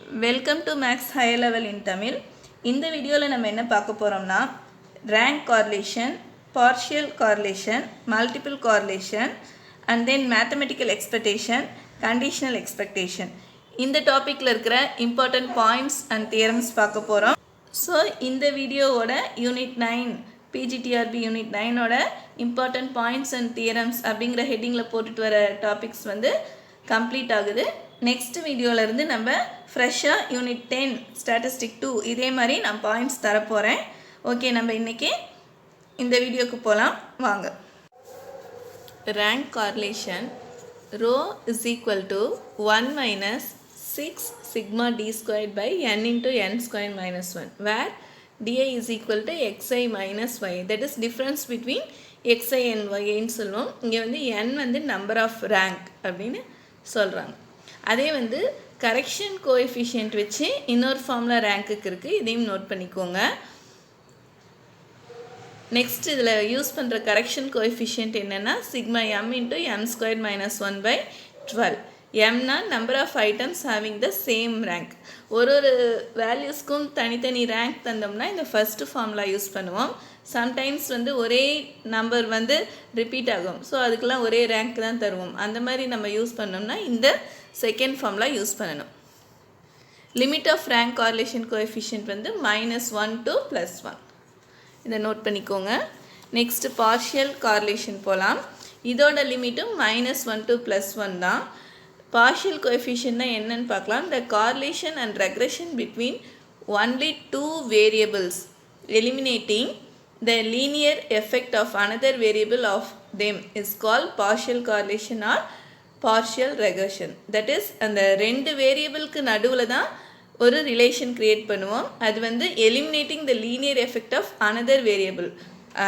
Welcome to Max Higher Level in Tamil. இந்த வீடியோவில் நம்ம என்ன பார்க்க போகிறோம்னா rank correlation, partial correlation, multiple correlation and then mathematical expectation, conditional expectation. இந்த டாப்பிக்கில் இருக்கிற important points and theorems பார்க்க போகிறோம். ஸோ இந்த வீடியோவோட யூனிட் 9 PGTRB யூனிட் 9ஓட important points and theorems அப்படிங்கிற ஹெட்டிங்கில் போட்டுட்டு வர டாபிக்ஸ் வந்து கம்ப்ளீட் ஆகுது. நெக்ஸ்ட் வீடியோவிலேருந்து நம்ம ஃப்ரெஷ்ஷாக யூனிட் 10 ஸ்டாட்டிஸ்டிக் 2 இதே மாதிரி நான் பாயிண்ட்ஸ் தரப்போகிறேன். ஓகே, நம்ம இன்றைக்கி இந்த வீடியோக்கு போகலாம் வாங்க. Rank correlation rho is equal to 1 minus 6 sigma D squared by n into n square minus 1 where di is equal to xi minus y, that is difference between xi and yன்னு சொல்லுவோம். இங்கே வந்து n வந்து number of rank அப்படின்னு சொல்கிறாங்க. அதே வந்து correction coefficient வச்சு இன்னொரு ஃபார்முலா ரேங்க்குக்கு இருக்குது, இதையும் நோட் பண்ணிக்கோங்க. நெக்ஸ்ட் இதில் யூஸ் பண்ணுற கரெக்ஷன் கோஎஃபிஷியன்ட் என்னென்னா sigma m into m square minus 1 by 12. எம்னா number of items having the same rank. ஒரு வேல்யூஸ்க்கும் தனித்தனி ரேங்க் தந்தோம்னா இந்த ஃபஸ்ட்டு ஃபார்முலா யூஸ் பண்ணுவோம். சம்டைம்ஸ் வந்து ஒரே நம்பர் வந்து ரிப்பீட் ஆகும், ஸோ அதுக்கெலாம் ஒரே ரேங்க் தான் தருவோம். அந்த மாதிரி நம்ம யூஸ் பண்ணோம்னா இந்த செகண்ட் ஃபார்முலா யூஸ் பண்ணணும். Limit of rank correlation coefficient வந்து -1 to +1, இதை நோட் பண்ணிக்கோங்க. நெக்ஸ்ட்டு பார்ஷியல் கார்லேஷன் போகலாம். இதோட லிமிட்டும் -1 to +1 தான். பார்ஷியல் கோஎஃபிஷியன்ட்னா என்னன்னு பார்க்கலாம். The correlation and regression between only 2 variables eliminating the linear effect of another variable of them is called partial correlation or partial regression. That is, அந்த ரெண்டு வேரியபிளுக்கு நடுவில் தான் ஒரு ரிலேஷன் க்ரியேட் பண்ணுவோம். அது வந்து eliminating the linear effect of another variable,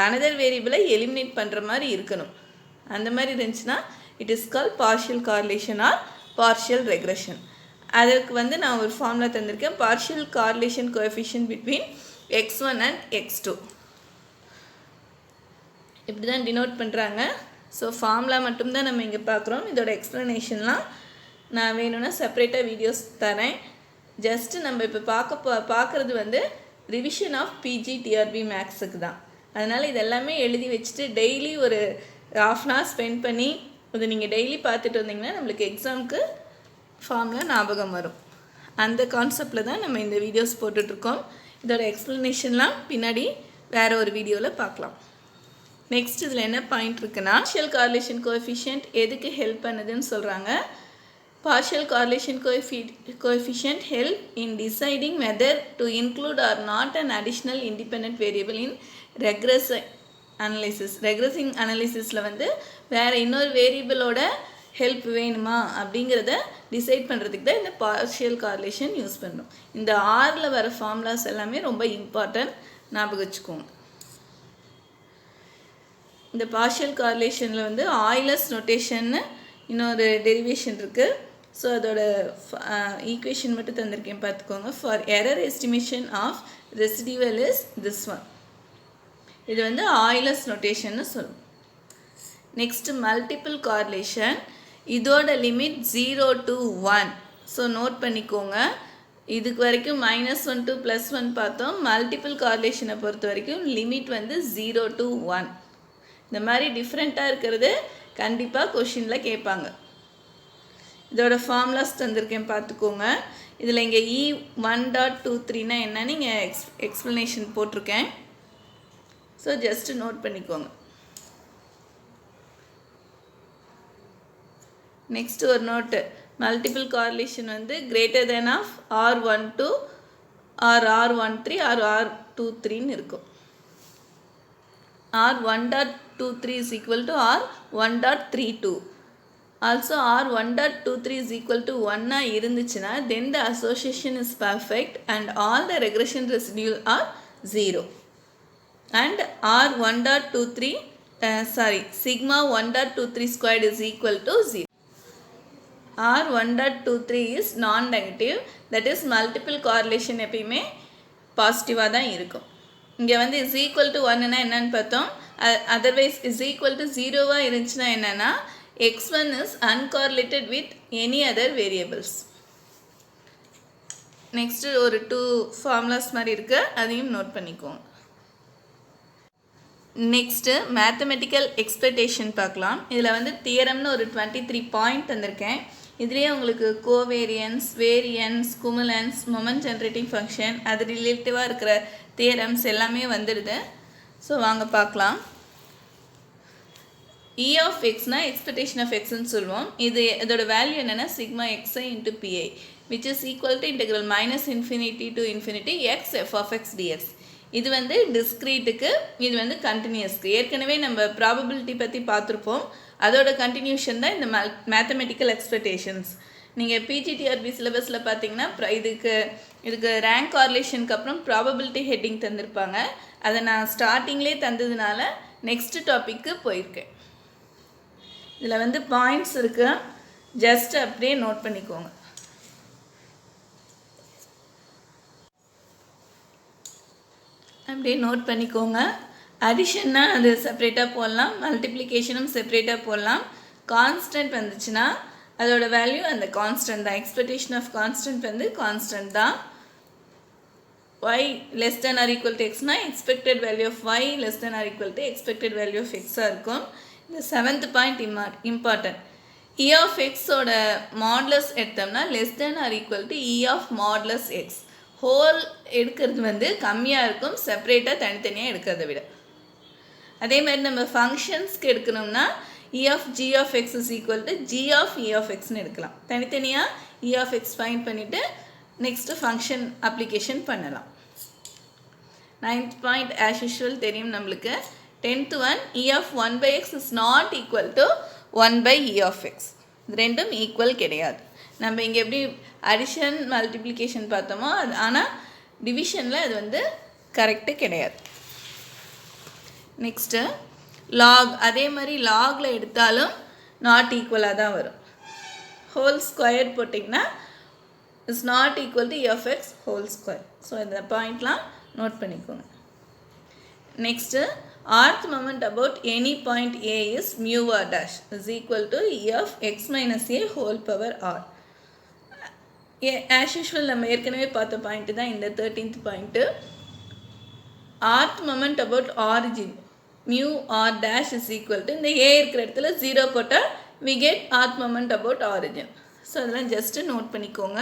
another வேரியபிளை eliminate பண்ணுற மாதிரி இருக்கணும். அந்த மாதிரி இருந்துச்சுன்னா it is call partial correlation or partial regression. அதுக்கு வந்து நான் ஒரு ஃபார்முலா தந்திருக்கேன், partial correlation coefficient between x1 and x2. இப்படி தான் டினோட் பண்ணுறாங்க. ஸோ ஃபார்முலா மட்டும்தான் நம்ம இங்கே பார்க்குறோம். இதோட எக்ஸ்ப்ளனேஷன்லாம் நான் வேணும்னா செப்பரேட்டாக வீடியோஸ் தரேன். ஜஸ்ட்டு நம்ம இப்போ பார்க்குறது வந்து ரிவிஷன் ஆஃப் PGTRB மேக்ஸுக்கு தான். அதனால் இதெல்லாமே எழுதி வச்சுட்டு டெய்லி ஒரு ½ அன் ஹவர் ஸ்பெண்ட் பண்ணி இதை நீங்கள் டெய்லி பார்த்துட்டு வந்தீங்கன்னா நம்மளுக்கு எக்ஸாமுக்கு ஃபார்முலா ஞாபகம் வரும். அந்த கான்செப்டில் தான் நம்ம இந்த வீடியோஸ் போட்டுட்ருக்கோம். இதோட எக்ஸ்ப்ளனேஷன்லாம் பின்னாடி வேறு ஒரு வீடியோவில் பார்க்கலாம். நெக்ஸ்ட் இதில் என்ன பாயிண்ட் இருக்குன்னா, பார்ஷியல் கார்லேஷன் கோஎஃபிஷியன்ட் எதுக்கு ஹெல்ப் பண்ணுதுன்னு சொல்கிறாங்க. Partial correlation coefficient help in deciding whether to include or not an additional independent variable in regressing அனாலிசிஸில் வந்து வேறு இன்னொரு வேரியபிளோட ஹெல்ப் வேணுமா அப்படிங்கிறத டிசைட் பண்ணுறதுக்கு தான் இந்த பார்ஷியல் கார்லேஷன் யூஸ் பண்ணுறோம். இந்த ஆறில் வர ஃபார்முலாஸ் எல்லாமே ரொம்ப இம்பார்ட்டன்ட், ஞாபகம் வச்சுக்கோங்க. இந்த பார்ஷியல் கார்லேஷனில் வந்து ஆய்லர்ஸ் நோட்டேஷன்னு இன்னொரு டெரிவேஷன் இருக்குது. ஸோ அதோட ஈக்குவேஷன் மட்டும் தந்திருக்கேன் பார்த்துக்கோங்க. For error estimation of residual is this one. இது வந்து ஆய்லர்ஸ் நோட்டேஷன்னு சொல்லுவோம். நெக்ஸ்ட்டு மல்டிபிள் கார்லேஷன், இதோட லிமிட் 0 to 1. ஸோ நோட் பண்ணிக்கோங்க. இதுக்கு வரைக்கும் -1 to +1 பார்த்தோம். மல்டிபிள் கார்லேஷனை பொறுத்த வரைக்கும் லிமிட் வந்து 0 to 1. இந்த மாதிரி டிஃப்ரெண்ட்டாக இருக்கிறது கண்டிப்பாக கொஷினில் கேட்பாங்க. இதோட ஃபார்முலாஸ் தந்திருக்கேன் பார்த்துக்கோங்க. இதில் இங்கே E1.23னா என்னன்னு இங்கே எக்ஸ்ப்ளனேஷன் போட்டிருக்கேன். ஸோ ஜஸ்ட்டு நோட் பண்ணிக்கோங்க. நெக்ஸ்ட் ஒரு நோட்டு, மல்டிபிள் கார்லேஷன் வந்து greater than of R12 or R13 or R23ன்னு இருக்கும். R1.23 is equal to R1.32. Also R1.23 is equal to 1 இருந்துச்சுன்னா then the association is perfect and all the regression residue are 0. And R1.23 sigma 1.23 squared is equal to 0. R1.23 is non-negative, that is multiple correlation எப்பயுமே பாசிட்டிவாக தான் இருக்கும். இங்கே வந்து is equal to 1னா என்னன்னு பார்த்தோம். Otherwise is equal to 0வாக இருந்துச்சுன்னா என்னென்னா x1 is uncorrelated with any other variables. Next ஒரு 2 ஃபார்முலாஸ் மாதிரி இருக்குது, அதையும் நோட் பண்ணிக்கோங்க. நெக்ஸ்ட்டு மேத்தமெட்டிக்கல் எக்ஸ்பெக்டேஷன் பார்க்கலாம். இதில் வந்து தியரம்னு ஒரு 23 பாயிண்ட் தந்திருக்கேன். இதுலேயே உங்களுக்கு covariance, variance, cumulants, moment generating function, அது ரிலேட்டிவாக இருக்கிற தியரம்ஸ் எல்லாமே வந்துடுது. ஸோ வாங்க பார்க்கலாம். E of xனா எக்ஸ்பெக்டேஷன் ஆஃப் எக்ஸ்ன்னு சொல்லுவோம். இதோட வேல்யூ என்னென்னா sigma xi into pi which is equal to integral -∞ to ∞ x f of x dx. இது வந்து டிஸ்க்ரீட்டுக்கு, இது வந்து கண்டினியூஸ்க்கு. ஏற்கனவே நம்ம ப்ராபபிலிட்டி பற்றி பார்த்துருப்போம். அதோட கண்டினியூஷன் தான் இந்த மேத்தமெட்டிக்கல் எக்ஸ்பெக்டேஷன்ஸ். நீங்கள் பிஜிடிஆர்பி சிலபஸில் பார்த்தீங்கன்னா இதுக்கு ரேங்க் கார்லேஷனுக்கு அப்புறம் ப்ராபபிலிட்டி ஹெட்டிங் தந்திருப்பாங்க. அதை நான் ஸ்டார்டிங்லேயே தந்ததுனால நெக்ஸ்ட் டாப்பிக்கு போயிருக்கேன். இதில் வந்து பாயிண்ட்ஸ் இருக்குது, ஜஸ்ட் அப்படியே நோட் பண்ணிக்கோங்க. அப்படியே நோட் பண்ணிக்கோங்க. அடிஷன்னா அது செப்ரேட்டாக போடலாம், மல்டிப்ளிகேஷனும் செப்ரேட்டாக போடலாம். கான்ஸ்டன்ட் வந்துச்சுன்னா அதோட வேல்யூ அந்த கான்ஸ்டன்ட் தான். எக்ஸ்பெக்டேஷன் ஆஃப் கான்ஸ்டன்ட் வந்து கான்ஸ்டன்ட் தான். y less than or equal to xனா expected value of y less than or equal to expected value of x இருக்கும். இந்த 7th point important. E of x ஓட modulus எடுத்தோம்னா less than or equal to E of modulus x. Whole எடுக்கிறது வந்து கம்மியாக இருக்கும் செப்பரேட்டாக தனித்தனியாக எடுக்கிறத விட. அதே மாதிரி நம்ம ஃபங்க்ஷன்ஸ்க்கு எடுக்கணும்னா E of g of x is equal to g of E of xன்னு எடுக்கலாம். தனித்தனியாக E of x ஃபைண்ட் பண்ணிவிட்டு நெக்ஸ்ட்டு ஃபங்க்ஷன் அப்ளிகேஷன் பண்ணலாம். 9th பாயிண்ட் ஆஸ் யூஷுவல் தெரியும் நம்மளுக்கு. 10th one E of 1 by x is not equal to 1 by E of x. இது ரெண்டும் equal கிடையாது. நம்ம இங்கே எப்படி அடிஷன் மல்டிப்ளிகேஷன் பார்த்தோமோ அது, ஆனால் டிவிஷனில் அது வந்து கரெக்டு கிடையாது. Next lock. அதே மாதிரி லாகில் எடுத்தாலும் நாட் ஈக்குவலாக தான் வரும். ஹோல் ஸ்கொயர் போட்டிங்கன்னா is not equal to E of x whole square. So இந்த பாயிண்ட்லாம் நோட் பண்ணிக்கோங்க. Next rth moment about any point A is mu r dash is equal to E of x minus a whole power r. As usual நம்ம ஏற்கனவே பார்த்த point தான் இந்த 13th point. rth moment about origin mu r dash is equal to இந்த a இருக்கிற இடத்துல 0 போட்டால் we get rth moment about origin. So அதெல்லாம் ஜஸ்ட்டு நோட் பண்ணிக்கோங்க.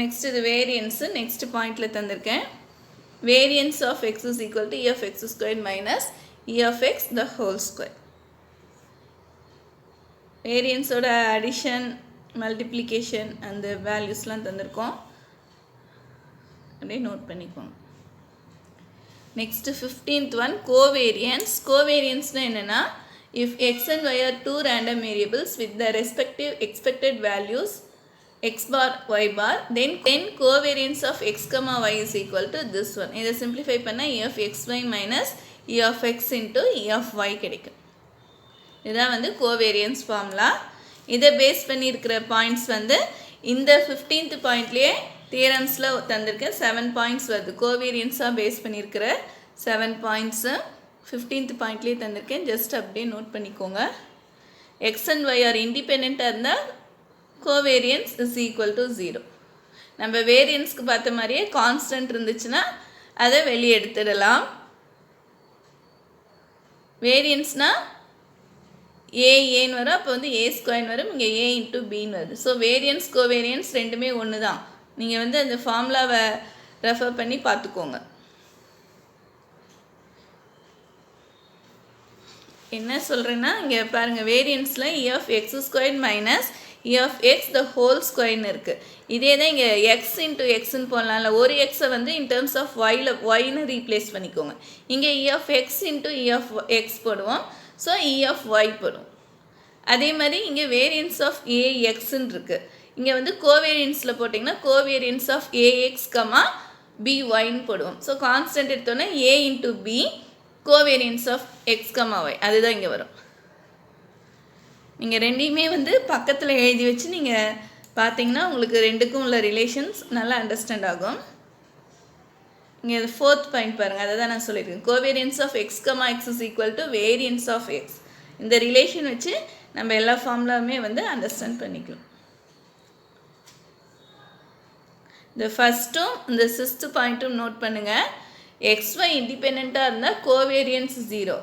நெக்ஸ்ட் இது வேரியன்ஸு நெக்ஸ்ட் பாயிண்டில் தந்திருக்கேன். Variance of x is equal to E of x squared minus E of x the whole square. வேரியன்ஸோட அடிஷன், மல்டிப்ளிகேஷன் அந்த வேல்யூஸ்லாம் தந்திருக்கோம், அப்படியே note பண்ணிக்கோங்க. Next 15th one covariance. கோவேரியன்ஸ்னால் என்னென்னா if x and y are two random variables with the respective expected values x bar y bar then covariance of x comma y is equal to this one. இதை simplify பண்ணால் E of xy minus E of x into E of y கிடைக்கும். இதுதான் வந்து covariance formula. இதை base பண்ணியிருக்கிற points வந்து இந்த 15th பாயிண்ட்லேயே தியரம்ஸில் தந்திருக்கேன். 7 points வருது. கோவேரியன்ஸாக பேஸ் பண்ணியிருக்கிற 7 பாயிண்ட்ஸு 15th பாயிண்ட்லேயே தந்திருக்கேன். ஜஸ்ட் அப்படியே நோட் பண்ணிக்கோங்க. எக்ஸ் அண்ட் ஒய் ஆர் இண்டிபெண்ட்டாக இருந்தால் கோவேரியன்ஸ் இஸ் ஈக்குவல் டு 0. நம்ம வேரியன்ஸ்க்கு பார்த்த மாதிரியே கான்ஸ்டன்ட் இருந்துச்சுன்னா அதை வெளியே எடுத்துடலாம். வேரியன்ஸ்னால் ஏன்னு வரும், அப்போ வந்து a ஸ்கொயர்னு வரும், இங்கே a இன்ட்டு பின்னு வருது. ஸோ வேரியன்ஸ் கோவேரியன்ஸ் ரெண்டுமே ஒன்று தான். நீங்கள் வந்து அந்த ஃபார்முலாவை ரெஃபர் பண்ணி பார்த்துக்கோங்க. என்ன சொல்கிறேன்னா இங்கே பாருங்கள், வேரியன்ஸில் E of x squared minus E of x the whole squareன்னு இருக்குது. இதே தான் இங்கே எக்ஸ் இன்ட்டு எக்ஸ்ன்னு போடலாம்ல. ஒரு எக்ஸை வந்து இன் டேர்ம்ஸ் ஆஃப் ஒய்னு ரீப்ளேஸ் பண்ணிக்கோங்க. இங்கே E of x into E of x போடுவோம். ஸோ E of y போடுவோம். அதே மாதிரி இங்கே வேரியன்ஸ் ஆஃப் AXன்னு இருக்குது. இங்கே வந்து கோவேரியன்ஸில் போட்டிங்கன்னா கோவேரியன்ஸ் ஆஃப் AX கமா BYன்னு போடுவோம். ஸோ கான்ஸ்டன்ட் எடுத்தோன்னா A into B covariance of X comma Y அதுதான் இங்கே வரும். நீங்கள் ரெண்டையுமே வந்து பக்கத்தில் எழுதி வச்சு நீங்கள் பார்த்தீங்கன்னா உங்களுக்கு ரெண்டுக்கும் உள்ள ரிலேஷன்ஸ் நல்லா அண்டர்ஸ்டாண்ட் ஆகும். இங்கே 4th பாயிண்ட் பாருங்கள், அதை தான் நான் சொல்லியிருக்கேன். Covariance of X comma X is equal to variance of X. இந்த ரிலேஷன் வச்சு நம்ம எல்லா ஃபார்முலாவுமே வந்து அண்டர்ஸ்டாண்ட் பண்ணிக்கலாம். இந்த ஃபஸ்ட்டும் இந்த 6th பாயிண்ட்டும் நோட் பண்ணுங்கள். xy இண்டிபெண்ட்டாக இருந்தால் கோவேரியன்ஸ் 0.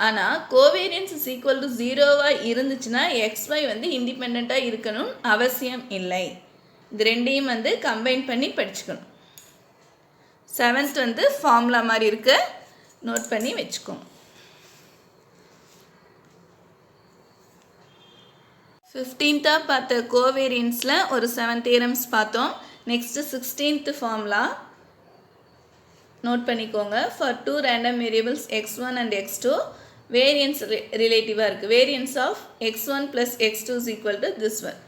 ஆனால் கோவேரியன்ஸ் இஸ் ஈக்குவல் டு 0வாக இருந்துச்சுன்னா xy வந்து இண்டிபெண்ட்டாக இருக்கணும் அவசியம் இல்லை. இது ரெண்டையும் வந்து கம்பைன் பண்ணி படிச்சுக்கணும். 7th வந்து ஃபார்முலா மாதிரி இருக்கு, நோட் பண்ணி வச்சுக்கோங்க. 15th பார்த்த கோவேரியன்ஸில் ஒரு 7 தியரம்ஸ் பார்த்தோம். நெக்ஸ்ட்டு 16th ஃபார்முலா நோட் பண்ணிக்கோங்க. For 2 random variables x1 and x2 variance ரிலேட்டிவாக இருக்குது. Variance of x1 + x2 is equal to this one.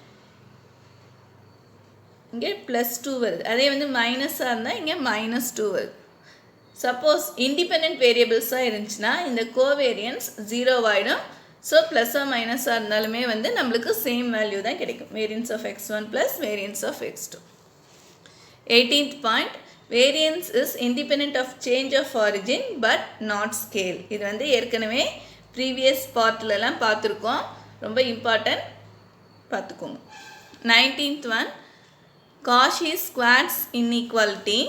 இங்கே +2 வருது. அதே வந்து மைனஸாக இருந்தால் இங்கே -2 வருது. சப்போஸ் இண்டிபெண்ட் வேரியபிள்ஸாக இருந்துச்சுன்னா இந்த கோவேரியன்ஸ் 0 ஆகிடும். ஸோ ப்ளஸ்ஸாக மைனஸாக இருந்தாலுமே வந்து நம்மளுக்கு சேம் வேல்யூ தான் கிடைக்கும். Variance of x1 + variance of x2. 18th point, variance is independent of change of origin but not scale. இது வந்து ஏற்கனவே ப்ரீவியஸ் பார்ட்லலாம் பார்த்துருக்கோம், ரொம்ப இம்பார்ட்டன்ட், பார்த்துக்கோங்க. 19th one, Cauchy's squares inequality.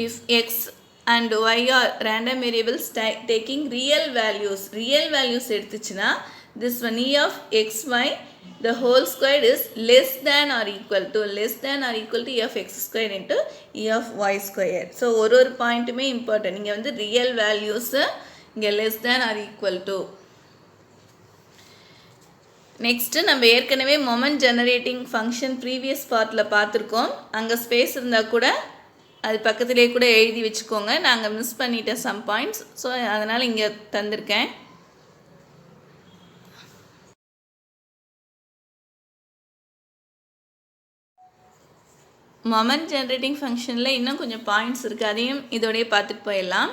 If x and y are random variables taking real values எடுத்துச்சுன்னா this one e of xy the whole squared is less than or equal to e of x squared into e of y squared. So ஒரு பாயிண்ட்டுமே important. இங்கே வந்து real values இங்கே less than or equal to. Next நம்ம ஏற்கனவே moment generating function previous பார்ட்டில் பார்த்துருக்கோம். அங்கே space இருந்தால் கூட அது பக்கத்திலே கூட எழுதி வச்சுக்கோங்க. நாங்கள் மிஸ் பண்ணிட்டேன் சம் பாயிண்ட்ஸ், ஸோ அதனால் இங்கே தந்திருக்கேன். மொமெண்ட் ஜெனரேட்டிங் ஃபங்க்ஷனில் இன்னும் கொஞ்சம் பாயிண்ட்ஸ் இருக்குது, அதையும் இதோடய பார்த்துட்டு போயிடலாம்.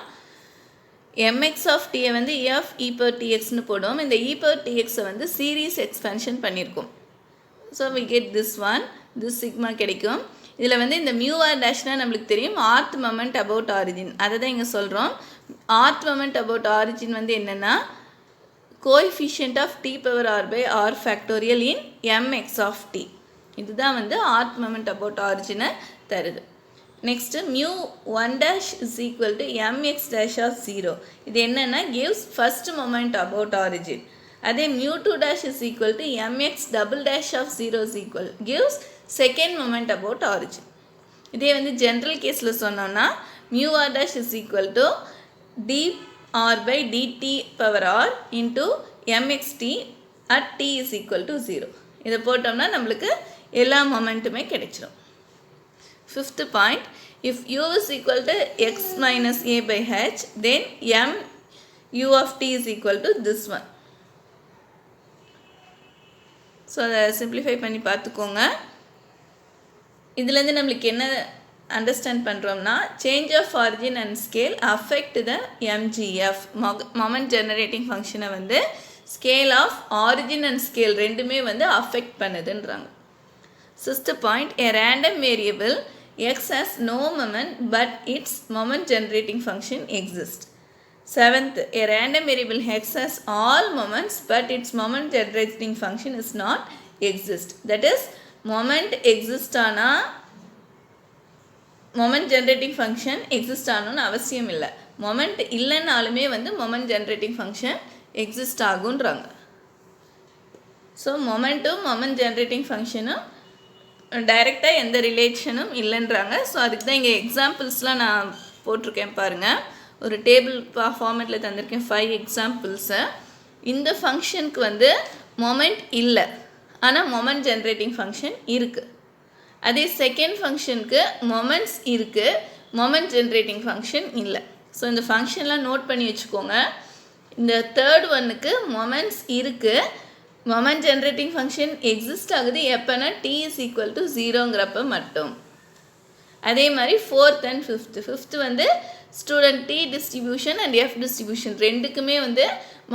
mx of t வந்து e of e per txன்னு போடும். இந்த e per txை வந்து சீரீஸ் எக்ஸ்பென்ஷன் பண்ணியிருக்கோம். So we get this one, this sigma கிடைக்கும். இதில் வந்து இந்த μr டேஷ்னால் நம்மளுக்கு தெரியும் ஆர்த் மொமெண்ட் அபவுட் ஆரிஜின், அதை தான் இங்கே சொல்கிறோம். ஆர்த் மொமெண்ட் அபவுட் ஆரிஜின் வந்து என்னென்னா coefficient of t power r by r factorial in mx of t. இதுதான் வந்து ஆர்த் மொமெண்ட் அபவுட் ஆரிஜினை தருது. Next μ1 dash is equal to mx dash of 0. இது என்னென்னா gives first moment about origin. அதே μ2 dash is equal to mx double dash of 0 is equal gives second moment about origin. இதே வந்து general கேஸில் சொன்னோன்னா μr dash is equal to dr by dt power r into mxt at t is equal to 0. இதை போட்டோம்னா நம்மளுக்கு எல்லா மொமெண்ட்டுமே கிடைச்சிடும். 5th point, if u is equal to x minus a by h, then m u of t is equal to this one. So அதை simplify பண்ணி பார்த்துக்கோங்க. இதுலேருந்து நம்மளுக்கு என்ன அண்டர்ஸ்டாண்ட் பண்ணுறோம்னா change of origin and scale affect the mgf moment generating ஃபங்க்ஷனை வந்து scale of origin and scale ரெண்டுமே வந்து அஃபெக்ட் பண்ணுதுன்றாங்க. 6th point, a random variable x has no moment but its moment generating function exists. 7th, a random variable x has all moments but its moment generating function is not exist. That is, moment exist ஆனா moment generating function exist ஆகணும்னு அவசியம் இல்லை. Moment இல்லைன்னாலுமே வந்து moment generating function exist ஆகுன்றாங்க. So மொமெண்ட்டும் moment generating ஃபங்க்ஷனும் டைரெக்டாக எந்த ரிலேஷனும் இல்லைன்றாங்க. ஸோ அதுக்கு தான் இங்கே எக்ஸாம்பிள்ஸ்லாம் நான் போட்டிருக்கேன் பாருங்கள். ஒரு டேபிள் ஃபார்மேட்டில் தந்திருக்கேன் 5 எக்ஸாம்பிள்ஸை. இந்த ஃபங்க்ஷனுக்கு வந்து மொமெண்ட் இல்லை, ஆனால் மொமெண்ட் ஜென்ரேட்டிங் ஃபங்க்ஷன் இருக்குது. அதே செகண்ட் ஃபங்க்ஷனுக்கு மொமெண்ட்ஸ் இருக்குது, மொமெண்ட் ஜென்ரேட்டிங் ஃபங்க்ஷன் இல்லை. ஸோ இந்த ஃபங்க்ஷன்லாம் நோட் பண்ணி வச்சுக்கோங்க. இந்த தேர்ட் ஒன்னுக்கு மொமெண்ட்ஸ் இருக்குது, மொமெண்ட் ஜென்ரேட்டிங் ஃபங்க்ஷன் எக்ஸிஸ்ட் ஆகுது எப்போனா t is equal to 0ங்கிறப்ப மட்டும். அதே மாதிரி 4th and 5th வந்து student t distribution and f distribution ரெண்டுக்குமே வந்து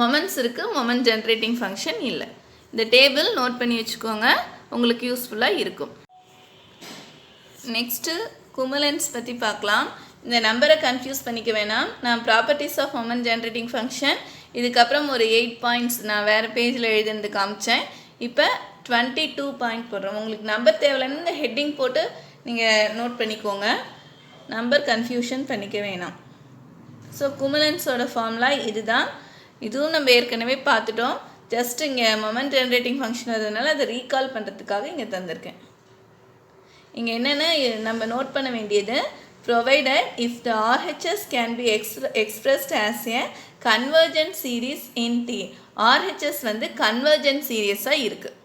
மொமெண்ட்ஸ் இருக்குது, மொமெண்ட் ஜென்ரேட்டிங் ஃபங்க்ஷன் இல்லை. இந்த டேபிள் நோட் பண்ணி வச்சுக்கோங்க, உங்களுக்கு யூஸ்ஃபுல்லாக இருக்கும். நெக்ஸ்ட்டு குமுலன்ஸ் பற்றி பார்க்கலாம். இந்த நம்பரை கன்ஃபியூஸ் பண்ணிக்க வேணாம். நான் properties of moment generating function இதுக்கப்புறம் ஒரு 8 பாயிண்ட்ஸ் நான் வேறு பேஜில் எழுதுனது காமிச்சேன். இப்போ 22 பாயிண்ட் போடுறோம். உங்களுக்கு நம்பர் தேவையில்லைன்னு இந்த ஹெட்டிங் போட்டு நீங்கள் நோட் பண்ணிக்கோங்க, நம்பர் கன்ஃபியூஷன் பண்ணிக்க வேணாம். ஸோ குமுலன்ஸோட ஃபார்முலா இதுதான். இதுவும் நம்ம ஏற்கனவே பார்த்துட்டோம். ஜஸ்ட் இங்கே மொமெண்ட் ஜென்ரேட்டிங் ஃபங்க்ஷன் அதனால அதை ரீகால் பண்ணுறதுக்காக இங்கே தந்திருக்கேன். இங்கே என்னென்ன நம்ம நோட் பண்ண வேண்டியது, provided if the RHS can be expressed as a convergent series in T. RHS வந்து convergent சீரியஸாக இருக்குது.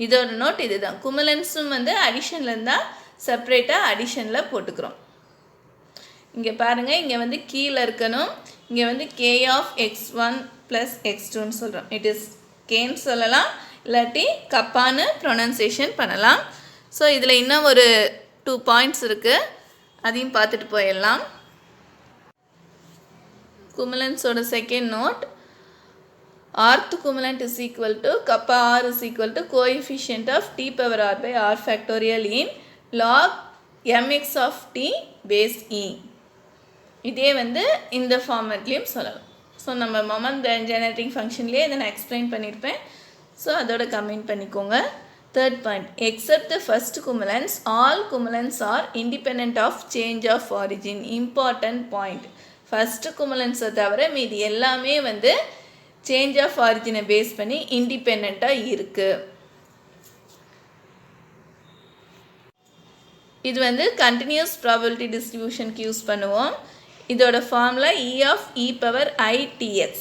இதோட நோட் இதுதான். குமுலன்ஸும் வந்து அடிஷனில் இருந்தால் செப்பரேட்டாக அடிஷனில் போட்டுக்கிறோம். இங்கே பாருங்கள், இங்கே வந்து கீழே இருக்கணும், இங்கே வந்து k of x1 plus x2ன்னு சொல்கிறோம். இட் இஸ் கேன்னு சொல்லலாம், இல்லாட்டி கப்பான்னு ப்ரொனன்சியேஷன் பண்ணலாம். ஸோ இதில் இன்னும் ஒரு 2 பாயிண்ட்ஸ் இருக்குது, அதையும் பார்த்துட்டு போயிடலாம். குமுலன்ஸோட second note, rth cumulant is equal to kappa r is equal to coefficient of t power r by r factorial in log mx of t base e. இதே வந்து இந்த ஃபார்மேட்லேயும் சொல்லலாம். ஸோ நம்ம மொமெண்ட் ஜெனரேட்டிங் ஃபங்க்ஷன்லேயே இதை நான் எக்ஸ்பிளைன் பண்ணியிருப்பேன். So அதோட comment பண்ணிக்கோங்க. Third point, except the first cumulants, all cumulants are independent of change of origin. Important point. First cumulants தவிர மீதி எல்லாமே வந்து சேஞ்ச் ஆஃப் ஆரிஜினை பேஸ் பண்ணி இண்டிபெண்ட்டாக இருக்குது. இது வந்து கண்டினியூஸ் ப்ராபபிலிட்டி டிஸ்ட்ரிபியூஷனுக்கு யூஸ் பண்ணுவோம். இதோட formula E of e power I tx.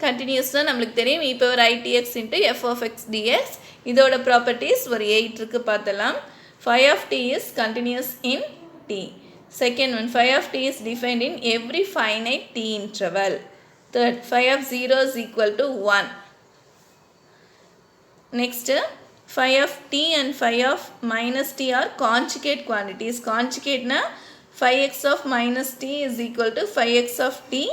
கண்டினியூஸ்னால் நம்மளுக்கு தெரியும், e power I tx into f of x dx. இதோட ப்ராப்பர்ட்டிஸ் ஒரு 8 இருக்குது, பார்த்தலாம். phi of t is continuous in t. Second one, phi of t is defined in every finite t interval. Third, phi of 0 is equal to 1. Next, phi of t and phi of minus t are conjugate quantities. Conjugate na phi x of minus t is equal to phi x of t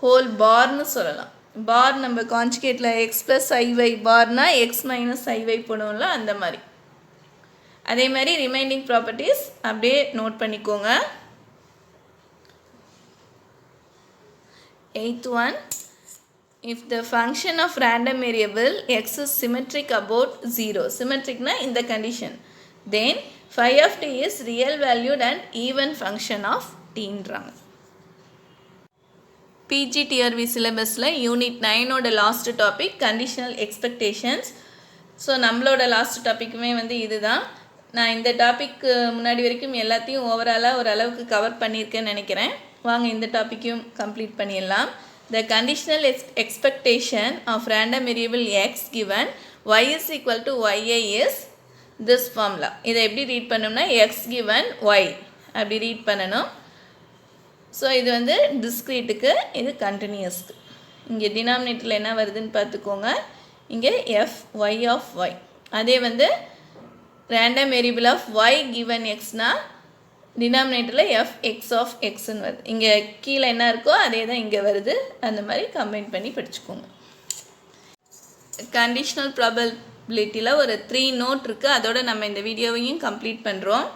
whole bar nu சொல்லலாம். பார் நம்ம கான்ஜுகேட்டில் X plus ஐவை பார்னா X minus ஐவை போடுவோம்ல, அந்த மாதிரி. அதே மாதிரி remaining properties அப்படியே note பண்ணிக்கோங்க. 8th one, if the function of random variable x is symmetric about 0, symmetricனா இந்த condition, then phi of t is real valued and even function of tன்றாங்க. PGTRB சிலபஸில் யூனிட் 9ஓட last topic conditional expectations. So நம்மளோட last டாப்பிக்குமே வந்து இதுதான். நான் இந்த டாபிக்கு முன்னாடி வரைக்கும் எல்லாத்தையும் ஓவராலாக ஓரளவுக்கு கவர் பண்ணியிருக்கேன்னு நினைக்கிறேன். வாங்க இந்த டாப்பிக்கும் கம்ப்ளீட் பண்ணிடலாம். The conditional expectation of random variable X given y is equal to yi is this formula. இதை எப்படி ரீட் பண்ணோம்னா எக்ஸ் கிவன் y அப்படி ரீட் பண்ணணும். ஸோ இது வந்து டிஸ்க்ரீட்டுக்கு, இது கண்டினியூஸ்க்கு. இங்கே டினாமினேட்டரில் என்ன வருதுன்னு பார்த்துக்கோங்க. இங்கே எஃப் ஒய் ஆஃப் ஒய். அதே வந்து random variable of Y given எக்ஸ்னால் டினாமினேட்டரில் எஃப் எக்ஸ் ஆஃப் எக்ஸ்ன்னு வருது. இங்கே கீழே என்ன இருக்கோ அதே தான் இங்கே வருது. அந்த மாதிரி கம்பைன் பண்ணி படிச்சுக்கோங்க. கண்டிஷனல் ப்ராபபிலிட்டியில் ஒரு 3 நோட் இருக்குது. அதோடு நம்ம இந்த வீடியோவையும் கம்ப்ளீட் பண்ணுறோம்.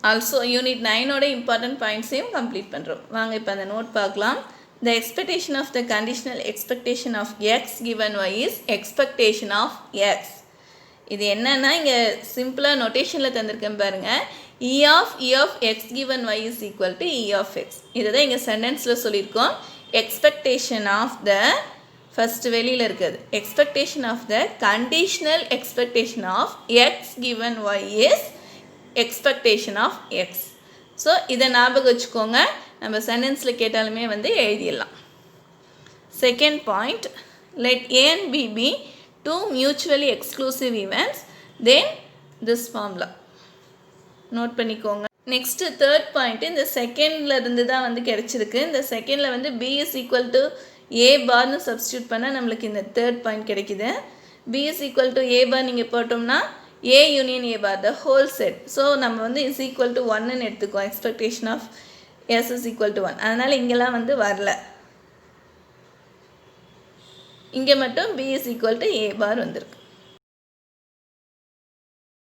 ஆல்சோ யூனிட் 9ஓட இம்பார்ட்டன்ட் பாயிண்ட்ஸையும் கம்ப்ளீட் பண்ணுறோம். வாங்க இப்போ அந்த நோட் பார்க்கலாம். The expectation of the conditional expectation of X given Y is expectation of X. இது என்னன்னா இங்கே சிம்பிளாக நோட்டேஷனில் தந்திருக்கேன் பாருங்கள். E of X given Y is equal to E of X. இதை தான் இங்கே சென்டென்ஸில் சொல்லியிருக்கோம். எக்ஸ்பெக்டேஷன் ஆஃப் த ஃபஸ்ட்டு வெளியில் இருக்குது. Expectation of the conditional expectation of X given Y is expectation of X. So இதை ஞாபகம் வச்சுக்கோங்க. நம்ம சென்டென்ஸில் கேட்டாலுமே வந்து எழுதிடலாம். Second point, let A and B be 2 mutually exclusive events, then this formula note பண்ணிக்கோங்க. நெக்ஸ்ட்டு தேர்ட் பாயிண்ட்டு, இந்த செகண்டில் இருந்து தான் வந்து கிடச்சிருக்கு. இந்த செகண்டில் வந்து b is equal to a பார்னு சப்ஸ்டியூட் பண்ணால் நம்மளுக்கு இந்த தேர்ட் பாயிண்ட் கிடைக்குது. b is equal to a bar நீங்கள் போட்டோம்னா a union a bar the whole set. So நம்ம வந்து is equal to 1ன்னு எடுத்துக்கோம். Expectation of s is equal to 1. அதனால் இங்கெல்லாம் வந்து வரல. இங்கே மட்டும் b is equal to a bar வந்திருக்கு.